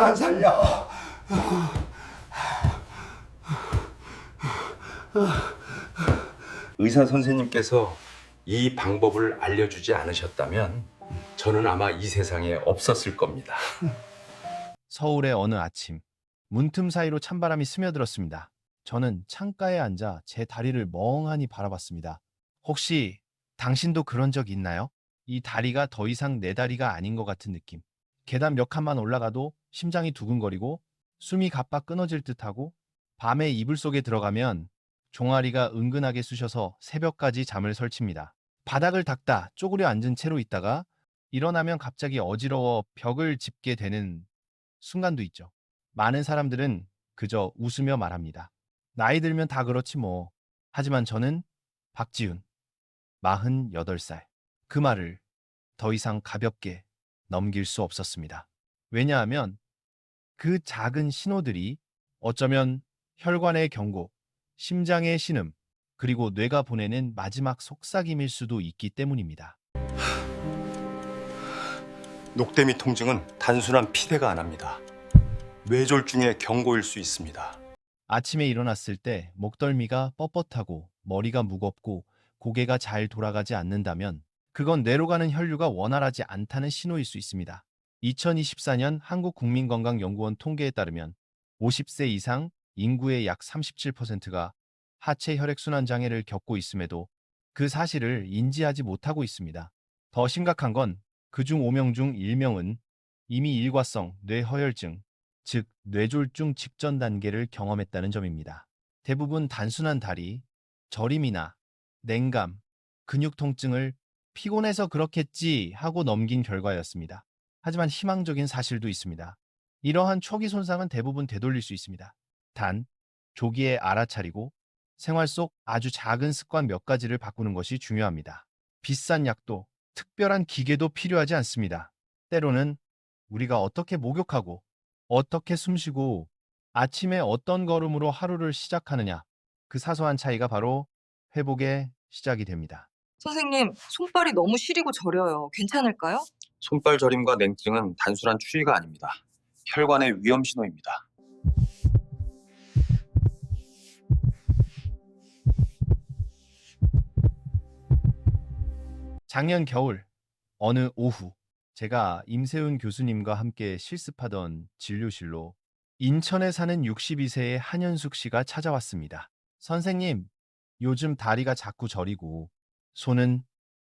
안 살려. 의사 선생님께서 이 방법을 알려주지 않으셨다면 저는 아마 이 세상에 없었을 겁니다. 서울의 어느 아침, 문틈 사이로 찬바람이 스며들었습니다. 저는 창가에 앉아 제 다리를 멍하니 바라봤습니다. 혹시 당신도 그런 적 있나요? 이 다리가 더 이상 내 다리가 아닌 것 같은 느낌. 계단 몇 칸만 올라가도 심장이 두근거리고 숨이 가빠 끊어질 듯하고 밤에 이불 속에 들어가면 종아리가 은근하게 쑤셔서 새벽까지 잠을 설칩니다. 바닥을 닦다 쪼그려 앉은 채로 있다가 일어나면 갑자기 어지러워 벽을 짚게 되는 순간도 있죠. 많은 사람들은 그저 웃으며 말합니다. 나이 들면 다 그렇지 뭐. 하지만 저는 박지훈, 48살. 그 말을 더 이상 가볍게 넘길 수 없었습니다. 왜냐하면 그 작은 신호들이 어쩌면 혈관의 경고, 심장의 신음, 그리고 뇌가 보내는 마지막 속삭임일 수도 있기 때문입니다. 녹대미 통증은 단순한 피대가 안 합니다. 뇌졸중의 경고일 수 있습니다. 아침에 일어났을 때 목덜미가 뻣뻣하고 머리가 무겁고 고개가 잘 돌아가지 않는다면 그건 뇌로 가는 혈류가 원활하지 않다는 신호일 수 있습니다. 2024년 한국국민건강연구원 통계에 따르면 50세 이상 인구의 약 37%가 하체 혈액순환 장애를 겪고 있음에도 그 사실을 인지하지 못하고 있습니다. 더 심각한 건 그중 5명 중 1명은 이미 일과성 뇌허혈증, 즉 뇌졸중 직전 단계를 경험했다는 점입니다. 대부분 단순한 다리, 저림이나 냉감, 근육 통증을 피곤해서 그렇겠지 하고 넘긴 결과였습니다. 하지만 희망적인 사실도 있습니다. 이러한 초기 손상은 대부분 되돌릴 수 있습니다. 단, 조기에 알아차리고 생활 속 아주 작은 습관 몇 가지를 바꾸는 것이 중요합니다. 비싼 약도, 특별한 기계도 필요하지 않습니다. 때로는 우리가 어떻게 목욕하고 어떻게 숨쉬고 아침에 어떤 걸음으로 하루를 시작하느냐, 그 사소한 차이가 바로 회복의 시작이 됩니다. 선생님, 손발이 너무 시리고 저려요. 괜찮을까요? 손발 저림과 냉증은 단순한 추위가 아닙니다. 혈관의 위험 신호입니다. 작년 겨울 어느 오후 제가 임세훈 교수님과 함께 실습하던 진료실로 인천에 사는 62세의 한현숙 씨가 찾아왔습니다. 선생님, 요즘 다리가 자꾸 저리고 손은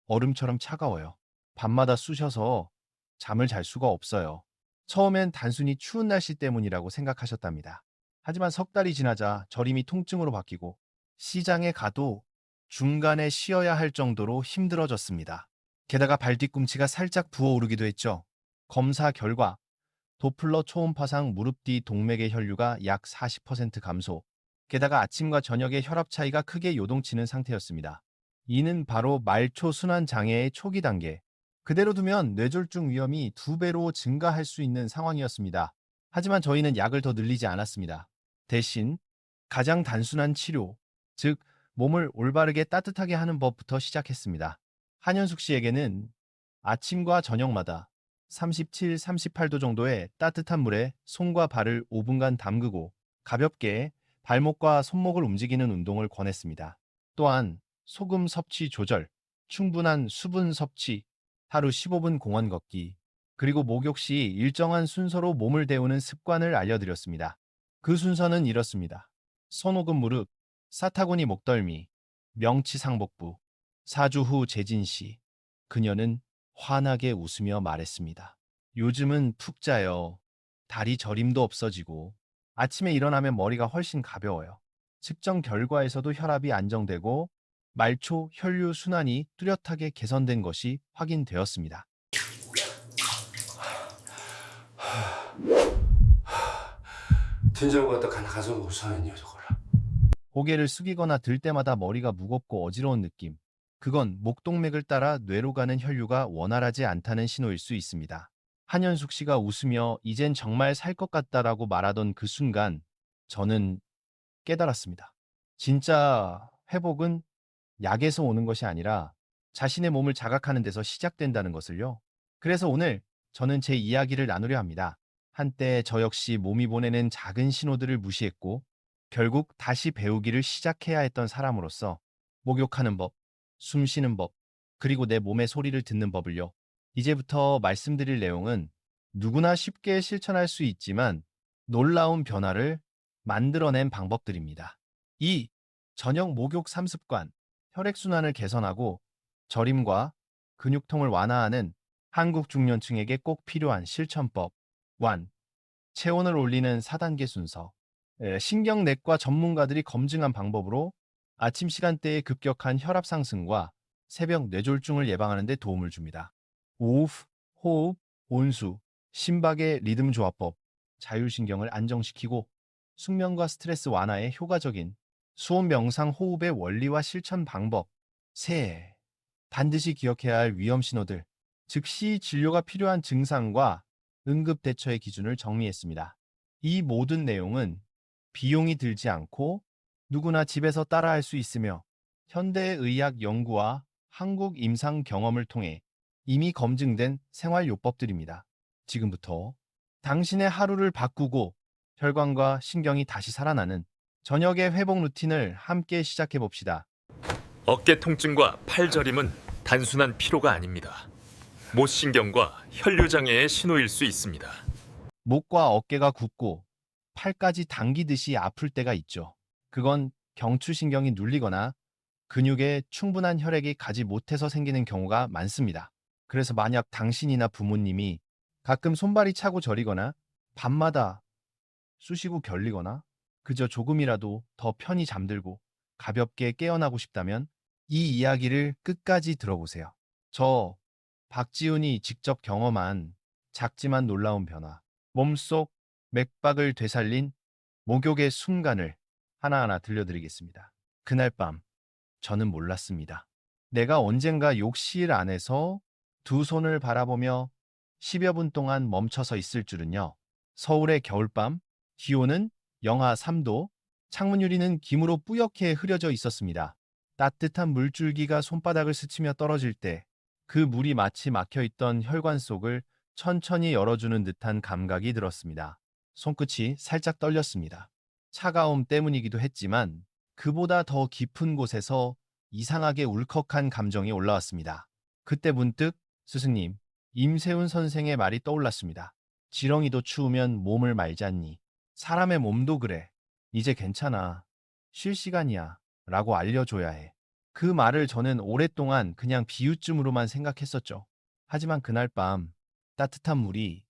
얼음처럼 차가워요. 밤마다 쑤셔서 잠을 잘 수가 없어요. 처음엔 단순히 추운 날씨 때문이라고 생각하셨답니다. 하지만 석 달이 지나자 저림이 통증으로 바뀌고 시장에 가도 중간에 쉬어야 할 정도로 힘들어졌습니다. 게다가 발뒤꿈치가 살짝 부어오르기도 했죠. 검사 결과 도플러 초음파상 무릎 뒤 동맥의 혈류가 약 40% 감소. 게다가 아침과 저녁의 혈압 차이가 크게 요동치는 상태였습니다. 이는 바로 말초 순환 장애의 초기 단계. 그대로 두면 뇌졸중 위험이 2배로 증가할 수 있는 상황이었습니다. 하지만 저희는 약을 더 늘리지 않았습니다. 대신 가장 단순한 치료, 즉 몸을 올바르게 따뜻하게 하는 법부터 시작했습니다. 한현숙 씨에게는 아침과 저녁마다 37, 38도 정도의 따뜻한 물에 손과 발을 5분간 담그고 가볍게 발목과 손목을 움직이는 운동을 권했습니다. 또한 소금 섭취 조절, 충분한 수분 섭취, 하루 15분 공원 걷기, 그리고 목욕 시 일정한 순서로 몸을 데우는 습관을 알려드렸습니다. 그 순서는 이렇습니다. 손오금 무릎, 사타구니 목덜미, 명치 상복부, 4주 후 재진 시. 그녀는 환하게 웃으며 말했습니다. 요즘은 푹 자요. 다리 저림도 없어지고 아침에 일어나면 머리가 훨씬 가벼워요. 측정 결과에서도 혈압이 안정되고 말초 혈류 순환이 뚜렷하게 개선된 것이 확인되었습니다. 된장을 갖다 가서 무사하냐 저걸. 고개를 숙이거나 들 때마다 머리가 무겁고 어지러운 느낌. 그건 목동맥을 따라 뇌로 가는 혈류가 원활하지 않다는 신호일 수 있습니다. 한현숙 씨가 웃으며 이젠 정말 살 것 같다라고 말하던 그 순간 저는 깨달았습니다. 진짜 회복은 약에서 오는 것이 아니라 자신의 몸을 자각하는 데서 시작된다는 것을요. 그래서 오늘 저는 제 이야기를 나누려 합니다. 한때 저 역시 몸이 보내는 작은 신호들을 무시했고 결국 다시 배우기를 시작해야 했던 사람으로서 목욕하는 법, 숨 쉬는 법, 그리고 내 몸의 소리를 듣는 법을요. 이제부터 말씀드릴 내용은 누구나 쉽게 실천할 수 있지만 놀라운 변화를 만들어낸 방법들입니다. 이 저녁 목욕 3습관, 혈액순환을 개선하고 저림과 근육통을 완화하는 한국 중년층에게 꼭 필요한 실천법. 1. 체온을 올리는 4단계 순서. 신경내과 전문가들이 검증한 방법으로 아침 시간대의 급격한 혈압 상승과 새벽 뇌졸중을 예방하는 데 도움을 줍니다. 오후, 호흡, 온수, 심박의 리듬 조화법, 자율신경을 안정시키고 숙면과 스트레스 완화에 효과적인 수온 명상 호흡의 원리와 실천 방법. 세, 반드시 기억해야 할 위험 신호들, 즉시 진료가 필요한 증상과 응급 대처의 기준을 정리했습니다. 이 모든 내용은 비용이 들지 않고 누구나 집에서 따라할 수 있으며 현대의학 연구와 한국 임상 경험을 통해 이미 검증된 생활요법들입니다. 지금부터 당신의 하루를 바꾸고 혈관과 신경이 다시 살아나는 저녁의 회복 루틴을 함께 시작해 봅시다. 어깨 통증과 팔 저림은 단순한 피로가 아닙니다. 모신경과 혈류장애의 신호일 수 있습니다. 목과 어깨가 굽고 팔까지 당기듯이 아플 때가 있죠. 그건 경추신경이 눌리거나 근육에 충분한 혈액이 가지 못해서 생기는 경우가 많습니다. 그래서 만약 당신이나 부모님이 가끔 손발이 차고 저리거나 밤마다 쑤시고 결리거나 그저 조금이라도 더 편히 잠들고 가볍게 깨어나고 싶다면 이 이야기를 끝까지 들어보세요. 저 박지훈이 직접 경험한 작지만 놀라운 변화, 몸속 맥박을 되살린 목욕의 순간을 하나하나 들려드리겠습니다. 그날 밤 저는 몰랐습니다. 내가 언젠가 욕실 안에서 두 손을 바라보며 10여 분 동안 멈춰서 있을 줄은요. 서울의 겨울밤, 기온은 영하 3도, 창문 유리는 김으로 뿌옇게 흐려져 있었습니다. 따뜻한 물줄기가 손바닥을 스치며 떨어질 때 그 물이 마치 막혀있던 혈관 속을 천천히 열어주는 듯한 감각이 들었습니다. 손끝이 살짝 떨렸습니다. 차가움 때문이기도 했지만 그보다 더 깊은 곳에서 이상하게 울컥한 감정이 올라왔습니다. 그때 문득 스승님, 임세훈 선생의 말이 떠올랐습니다. 지렁이도 추우면 몸을 말잖니. 사람의 몸도 그래. 이제 괜찮아. 쉴 시간이야. 라고 알려줘야 해. 그 말을 저는 오랫동안 그냥 비유쯤으로만 생각했었죠. 하지만 그날 밤 따뜻한 물이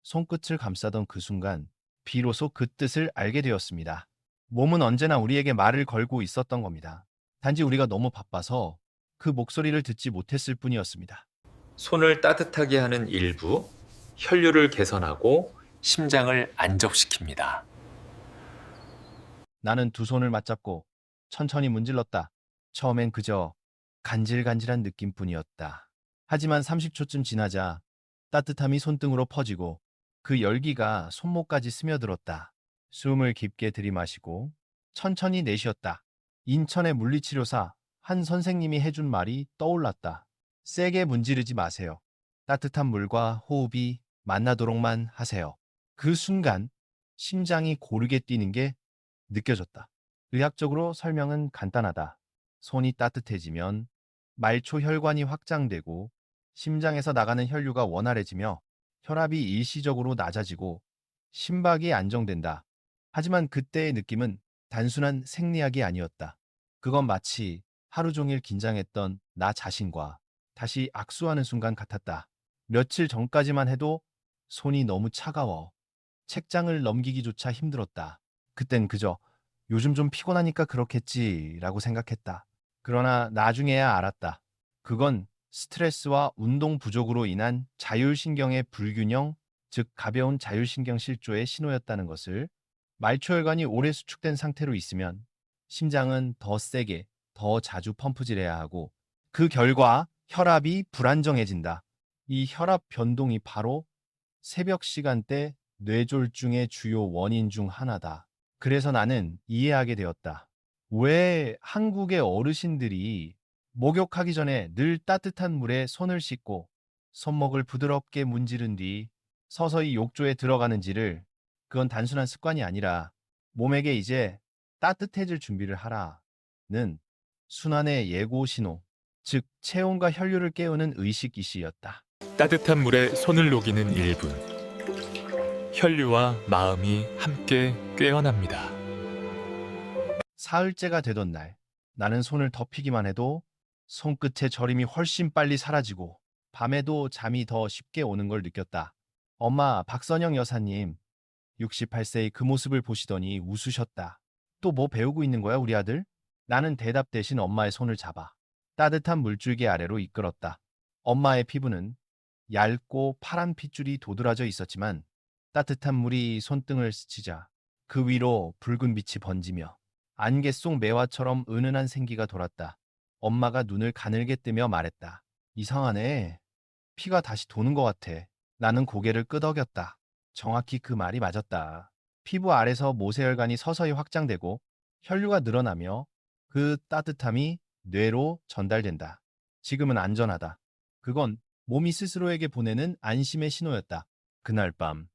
손끝을 감싸던 그 순간 비로소 그 뜻을 알게 되었습니다. 몸은 언제나 우리에게 말을 걸고 있었던 겁니다. 단지 우리가 너무 바빠서 그 목소리를 듣지 못했을 뿐이었습니다. 손을 따뜻하게 하는 일부, 혈류를 개선하고 심장을 안정시킵니다. 나는 두 손을 맞잡고 천천히 문질렀다. 처음엔 그저 간질간질한 느낌뿐이었다. 하지만 30초쯤 지나자 따뜻함이 손등으로 퍼지고 그 열기가 손목까지 스며들었다. 숨을 깊게 들이마시고 천천히 내쉬었다. 인천의 물리치료사 한 선생님이 해준 말이 떠올랐다. 세게 문지르지 마세요. 따뜻한 물과 호흡이 만나도록만 하세요. 그 순간 심장이 고르게 뛰는 게 느껴졌다. 의학적으로 설명은 간단하다. 손이 따뜻해지면 말초 혈관이 확장되고 심장에서 나가는 혈류가 원활해지며 혈압이 일시적으로 낮아지고 심박이 안정된다. 하지만 그때의 느낌은 단순한 생리학이 아니었다. 그건 마치 하루 종일 긴장했던 나 자신과 다시 악수하는 순간 같았다. 며칠 전까지만 해도 손이 너무 차가워 책장을 넘기기조차 힘들었다. 그땐 그저 요즘 좀 피곤하니까 그렇겠지라고 생각했다. 그러나 나중에야 알았다. 그건 스트레스와 운동 부족으로 인한 자율신경의 불균형, 즉 가벼운 자율신경 실조의 신호였다는 것을. 말초혈관이 오래 수축된 상태로 있으면 심장은 더 세게, 더 자주 펌프질해야 하고 그 결과 혈압이 불안정해진다. 이 혈압 변동이 바로 새벽 시간대 뇌졸중의 주요 원인 중 하나다. 그래서 나는 이해하게 되었다. 왜 한국의 어르신들이 목욕하기 전에 늘 따뜻한 물에 손을 씻고 손목을 부드럽게 문지른 뒤 서서히 욕조에 들어가는지를 그건 단순한 습관이 아니라 몸에게 이제 따뜻해질 준비를 하라는 순환의 예고 신호, 즉 체온과 혈류를 깨우는 의식이시였다. 따뜻한 물에 손을 녹이는 1분. 혈류와 마음이 함께 깨어납니다. 사흘째가 되던 날, 나는 손을 덮이기만 해도 손끝의 저림이 훨씬 빨리 사라지고 밤에도 잠이 더 쉽게 오는 걸 느꼈다. 엄마, 박선영 여사님, 68세의 그 모습을 보시더니 웃으셨다. 또 뭐 배우고 있는 거야, 우리 아들? 나는 대답 대신 엄마의 손을 잡아 따뜻한 물줄기 아래로 이끌었다. 엄마의 피부는 얇고 파란 핏줄이 도드라져 있었지만 따뜻한 물이 손등을 스치자 그 위로 붉은 빛이 번지며 안개 속 매화처럼 은은한 생기가 돌았다. 엄마가 눈을 가늘게 뜨며 말했다. 이상하네. 피가 다시 도는 것 같아. 나는 고개를 끄덕였다. 정확히 그 말이 맞았다. 피부 아래서 모세혈관이 서서히 확장되고 혈류가 늘어나며 그 따뜻함이 뇌로 전달된다. 지금은 안전하다. 그건 몸이 스스로에게 보내는 안심의 신호였다. 그날 밤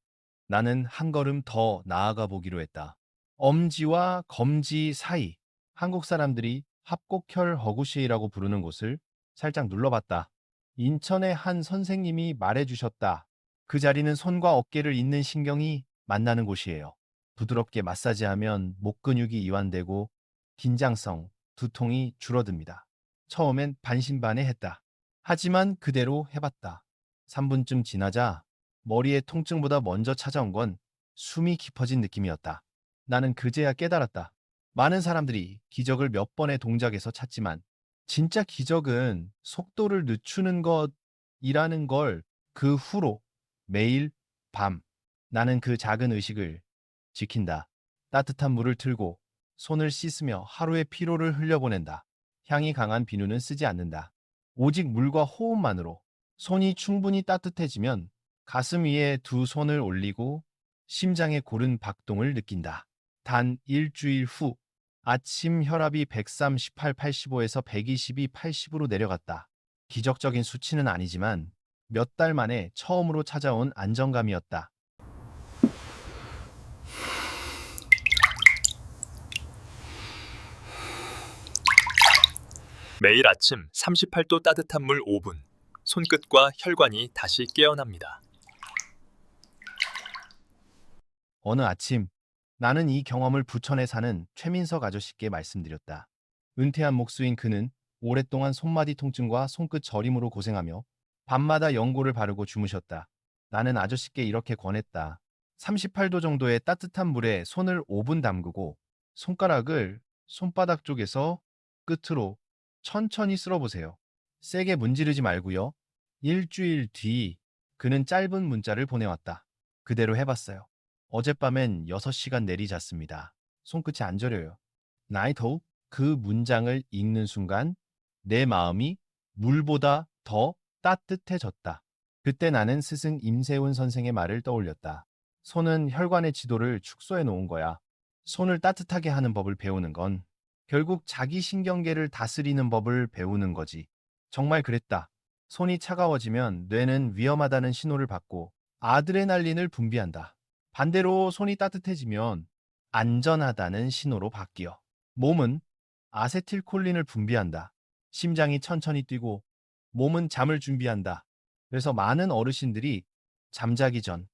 나는 한 걸음 더 나아가 보기로 했다. 엄지와 검지 사이, 한국 사람들이 합곡혈 허구시이라고 부르는 곳을 살짝 눌러봤다. 인천의 한 선생님이 말해주셨다. 그 자리는 손과 어깨를 잇는 신경이 만나는 곳이에요. 부드럽게 마사지하면 목 근육이 이완되고 긴장성, 두통이 줄어듭니다. 처음엔 반신반의했다. 하지만 그대로 해봤다. 3분쯤 지나자 머리의 통증보다 먼저 찾아온 건 숨이 깊어진 느낌이었다. 나는 그제야 깨달았다. 많은 사람들이 기적을 몇 번의 동작에서 찾지만 진짜 기적은 속도를 늦추는 것이라는 걸 그 후로 매일 밤 나는 그 작은 의식을 지킨다. 따뜻한 물을 틀고 손을 씻으며 하루의 피로를 흘려보낸다. 향이 강한 비누는 쓰지 않는다. 오직 물과 호흡만으로 손이 충분히 따뜻해지면 가슴 위에 두 손을 올리고 심장의 고른 박동을 느낀다. 단 일주일 후 아침 혈압이 138, 85에서 122, 80으로 내려갔다. 기적적인 수치는 아니지만 몇 달 만에 처음으로 찾아온 안정감이었다. 매일 아침 38도 따뜻한 물 5분. 손끝과 혈관이 다시 깨어납니다. 어느 아침 나는 이 경험을 부천에 사는 최민석 아저씨께 말씀드렸다. 은퇴한 목수인 그는 오랫동안 손마디 통증과 손끝 저림으로 고생하며 밤마다 연고를 바르고 주무셨다. 나는 아저씨께 이렇게 권했다. 38도 정도의 따뜻한 물에 손을 5분 담그고 손가락을 손바닥 쪽에서 끝으로 천천히 쓸어보세요. 세게 문지르지 말고요. 일주일 뒤 그는 짧은 문자를 보내왔다. 그대로 해봤어요. 어젯밤엔 6시간 내리잤습니다. 손끝이 안 저려요. 나이토 그 문장을 읽는 순간 내 마음이 물보다 더 따뜻해졌다. 그때 나는 스승 임세훈 선생의 말을 떠올렸다. 손은 혈관의 지도를 축소해 놓은 거야. 손을 따뜻하게 하는 법을 배우는 건 결국 자기 신경계를 다스리는 법을 배우는 거지. 정말 그랬다. 손이 차가워지면 뇌는 위험하다는 신호를 받고 아드레날린을 분비한다. 반대로 손이 따뜻해지면 안전하다는 신호로 바뀌어. 몸은 아세틸콜린을 분비한다. 심장이 천천히 뛰고 몸은 잠을 준비한다. 그래서 많은 어르신들이 잠자기 전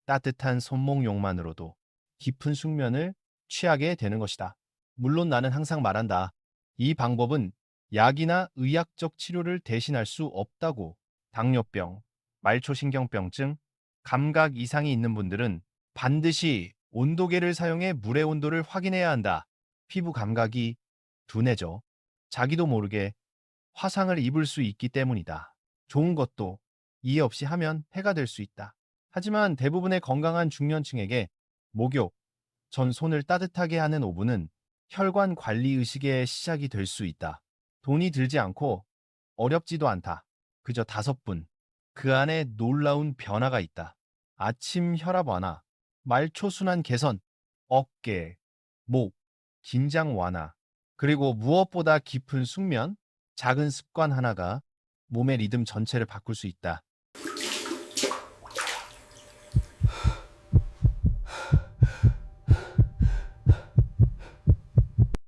따뜻한 손목용만으로도 깊은 숙면을 취하게 되는 것이다. 물론 나는 항상 말한다. 이 방법은 약이나 의학적 치료를 대신할 수 없다고. 당뇨병, 말초신경병증, 감각 이상이 있는 분들은 반드시 온도계를 사용해 물의 온도를 확인해야 한다. 피부 감각이 둔해져 자기도 모르게 화상을 입을 수 있기 때문이다. 좋은 것도 이해 없이 하면 해가 될 수 있다. 하지만 대부분의 건강한 중년층에게 목욕 전 손을 따뜻하게 하는 5분은 혈관 관리 의식의 시작이 될 수 있다. 돈이 들지 않고 어렵지도 않다. 그저 5분. 그 안에 놀라운 변화가 있다. 아침 혈압 완화, 말초순환 개선, 어깨, 목, 긴장 완화, 그리고 무엇보다 깊은 숙면, 작은 습관 하나가 몸의 리듬 전체를 바꿀 수 있다.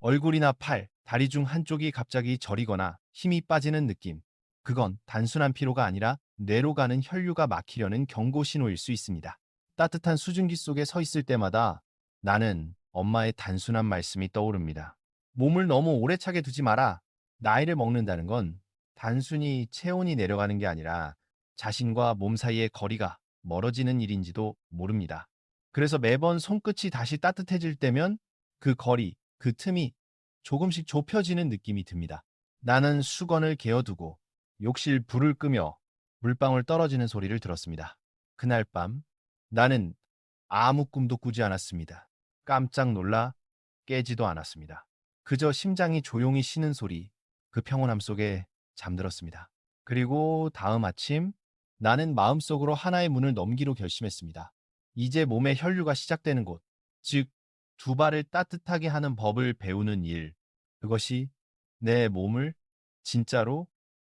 얼굴이나 팔, 다리 중 한쪽이 갑자기 저리거나 힘이 빠지는 느낌. 그건 단순한 피로가 아니라 뇌로 가는 혈류가 막히려는 경고 신호일 수 있습니다. 따뜻한 수증기 속에 서 있을 때마다 나는 엄마의 단순한 말씀이 떠오릅니다. 몸을 너무 오래 차게 두지 마라. 나이를 먹는다는 건 단순히 체온이 내려가는 게 아니라 자신과 몸 사이의 거리가 멀어지는 일인지도 모릅니다. 그래서 매번 손끝이 다시 따뜻해질 때면 그 거리, 그 틈이 조금씩 좁혀지는 느낌이 듭니다. 나는 수건을 개어두고 욕실 불을 끄며 물방울 떨어지는 소리를 들었습니다. 그날 밤 나는 아무 꿈도 꾸지 않았습니다. 깜짝 놀라 깨지도 않았습니다. 그저 심장이 조용히 쉬는 소리, 그 평온함 속에 잠들었습니다. 그리고 다음 아침 나는 마음속으로 하나의 문을 넘기로 결심했습니다. 이제 몸의 혈류가 시작되는 곳, 즉 두 발을 따뜻하게 하는 법을 배우는 일, 그것이 내 몸을 진짜로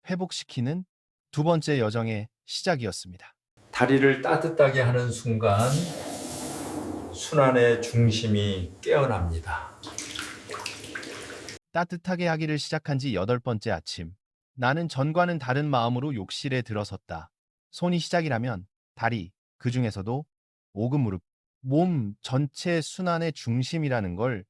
회복시키는 두 번째 여정의 시작이었습니다. 다리를 따뜻하게 하는 순간 순환의 중심이 깨어납니다. 따뜻하게 하기를 시작한 지 8번째 아침. 나는 전과는 다른 마음으로 욕실에 들어섰다. 손이 시작이라면 다리, 그 중에서도 오금 무릎, 몸 전체 순환의 중심이라는 걸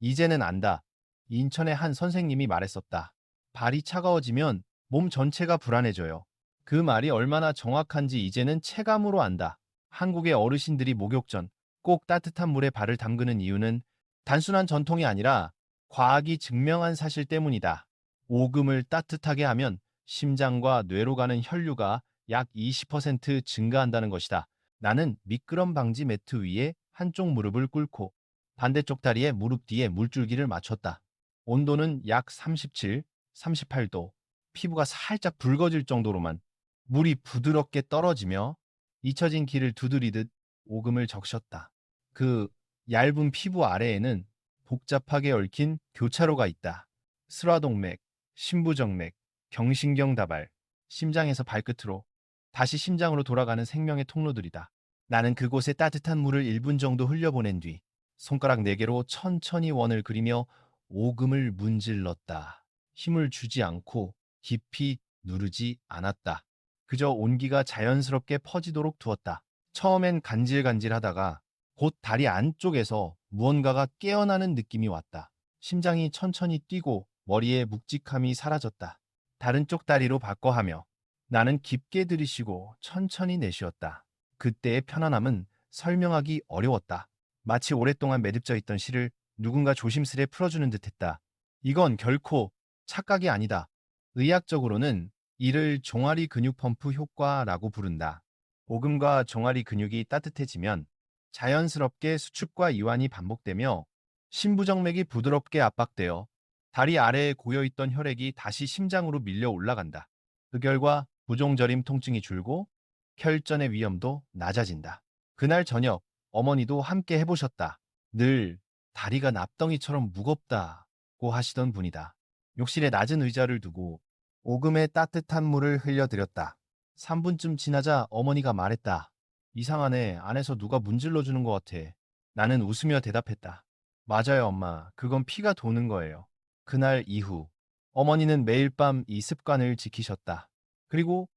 이제는 안다. 인천의 한 선생님이 말했었다. 발이 차가워지면 몸 전체가 불안해져요. 그 말이 얼마나 정확한지 이제는 체감으로 안다. 한국의 어르신들이 목욕 전 꼭 따뜻한 물에 발을 담그는 이유는 단순한 전통이 아니라 과학이 증명한 사실 때문이다. 오금을 따뜻하게 하면 심장과 뇌로 가는 혈류가 약 20% 증가한다는 것이다. 나는 미끄럼 방지 매트 위에 한쪽 무릎을 꿇고 반대쪽 다리에 무릎 뒤에 물줄기를 맞췄다. 온도는 약 37, 38도. 피부가 살짝 붉어질 정도로만 물이 부드럽게 떨어지며 잊혀진 길을 두드리듯 오금을 적셨다. 그 얇은 피부 아래에는 복잡하게 얽힌 교차로가 있다. 슬화동맥, 심부정맥, 경신경다발, 심장에서 발끝으로 다시 심장으로 돌아가는 생명의 통로들이다. 나는 그곳에 따뜻한 물을 1분 정도 흘려보낸 뒤 손가락 4개로 천천히 원을 그리며 오금을 문질렀다. 힘을 주지 않고 깊이 누르지 않았다. 그저 온기가 자연스럽게 퍼지도록 두었다. 처음엔 간질간질하다가 곧 다리 안쪽에서 무언가가 깨어나는 느낌이 왔다. 심장이 천천히 뛰고 머리에 묵직함이 사라졌다. 다른 쪽 다리로 바꿔 하며 나는 깊게 들이쉬고 천천히 내쉬었다. 그때의 편안함은 설명하기 어려웠다. 마치 오랫동안 매듭져 있던 실을 누군가 조심스레 풀어주는 듯했다. 이건 결코 착각이 아니다. 의학적으로는 이를 종아리 근육 펌프 효과라고 부른다. 오금과 종아리 근육이 따뜻해지면 자연스럽게 수축과 이완이 반복되며 심부정맥이 부드럽게 압박되어 다리 아래에 고여있던 혈액이 다시 심장으로 밀려 올라간다. 그 결과 부종저림 통증이 줄고 혈전의 위험도 낮아진다. 그날 저녁 어머니도 함께 해보셨다. 늘 다리가 납덩이처럼 무겁다고 하시던 분이다. 욕실에 낮은 의자를 두고 오금에 따뜻한 물을 흘려드렸다. 3분쯤 지나자 어머니가 말했다. 이상하네. 안에서 누가 문질러주는 것 같아. 나는 웃으며 대답했다. 맞아요, 엄마. 그건 피가 도는 거예요. 그날 이후 어머니는 매일 밤 이 습관을 지키셨다. 그리고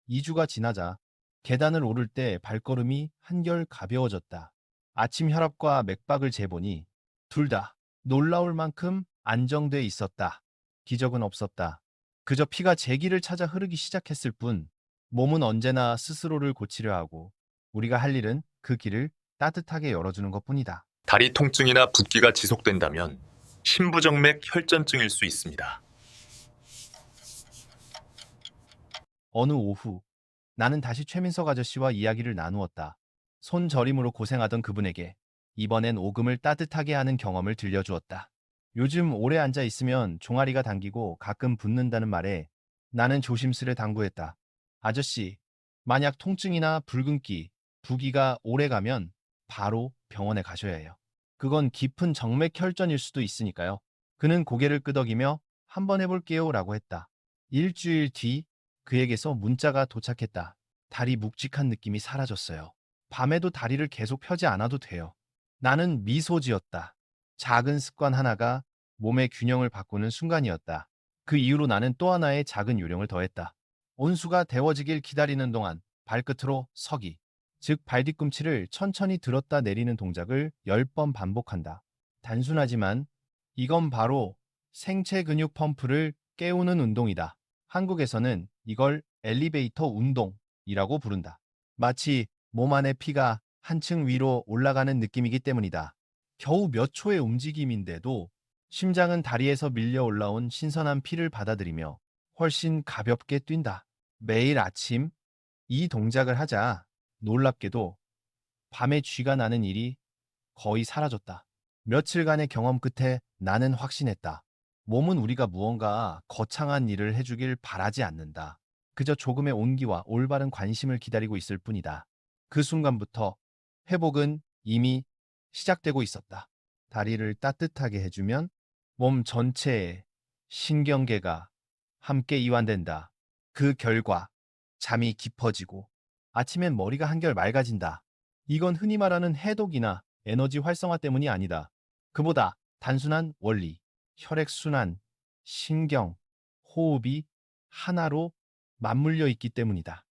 2주가 지나자 계단을 오를 때 발걸음이 한결 가벼워졌다. 아침 혈압과 맥박을 재보니 둘 다 놀라울 만큼 안정돼 있었다. 기적은 없었다. 그저 피가 제 길을 찾아 흐르기 시작했을 뿐 몸은 언제나 스스로를 고치려 하고 우리가 할 일은 그 길을 따뜻하게 열어주는 것뿐이다. 다리 통증이나 붓기가 지속된다면 심부정맥 혈전증일 수 있습니다. 어느 오후 나는 다시 최민석 아저씨와 이야기를 나누었다. 손저림으로 고생하던 그분에게 이번엔 오금을 따뜻하게 하는 경험을 들려주었다. 요즘 오래 앉아 있으면 종아리가 당기고 가끔 붓는다는 말에 나는 조심스레 당부했다. 아저씨, 만약 통증이나 붉은기, 부기가 오래 가면 바로 병원에 가셔야 해요. 그건 깊은 정맥 혈전일 수도 있으니까요. 그는 고개를 끄덕이며 한번 해볼게요 라고 했다. 일주일 뒤 그에게서 문자가 도착했다. 다리 묵직한 느낌이 사라졌어요. 밤에도 다리를 계속 펴지 않아도 돼요. 나는 미소 지었다. 작은 습관 하나가 몸의 균형을 바꾸는 순간이었다. 그 이후로 나는 또 하나의 작은 요령을 더했다. 온수가 데워지길 기다리는 동안 발끝으로 서기, 즉 발 뒤꿈치를 천천히 들었다 내리는 동작을 10번 반복한다. 단순하지만 이건 바로 생체 근육 펌프를 깨우는 운동이다. 한국에서는 이걸 엘리베이터 운동이라고 부른다. 마치 몸 안의 피가 한층 위로 올라가는 느낌이기 때문이다. 겨우 몇 초의 움직임인데도 심장은 다리에서 밀려 올라온 신선한 피를 받아들이며 훨씬 가볍게 뛴다. 매일 아침 이 동작을 하자 놀랍게도 밤에 쥐가 나는 일이 거의 사라졌다. 며칠간의 경험 끝에 나는 확신했다. 몸은 우리가 무언가 거창한 일을 해주길 바라지 않는다. 그저 조금의 온기와 올바른 관심을 기다리고 있을 뿐이다. 그 순간부터 회복은 이미 시작되고 있었다. 다리를 따뜻하게 해주면 몸 전체에 신경계가 함께 이완된다. 그 결과 잠이 깊어지고 아침엔 머리가 한결 맑아진다. 이건 흔히 말하는 해독이나 에너지 활성화 때문이 아니다. 그보다 단순한 원리, 혈액순환, 신경, 호흡이 하나로 맞물려 있기 때문이다.